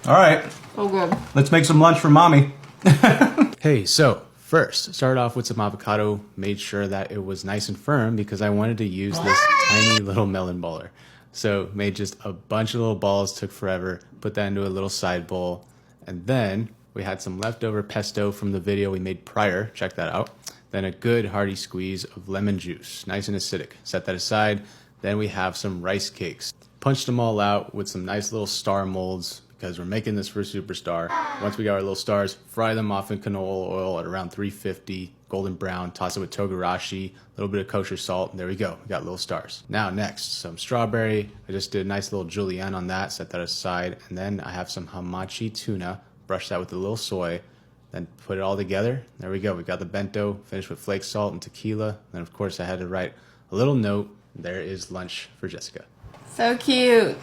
All right. So good. Let's make some lunch for mommy. Hey, so first, started off with some avocado, made sure that it was nice and firm because I wanted to use this tiny little melon baller. So made just a bunch of little balls, took forever, put that into a little side bowl. And then we had some leftover pesto from the video we made prior, check that out. Then a good hearty squeeze of lemon juice, nice and acidic. Set that aside. Then we have some rice cakes. Punched them all out with some nice little star molds because we're making this for Superstar. Once we got our little stars, fry them off in canola oil at around 350, golden brown, toss it with togarashi, a little bit of kosher salt, and there we go, we got little stars. Now next, some strawberry. I just did a nice little julienne on that, set that aside, and then I have some hamachi tuna, brush that with a little soy, then put it all together. There we go, we got the bento, finished with flake salt and tequila. Then of course I had to write a little note, there is lunch for Jessica. So cute.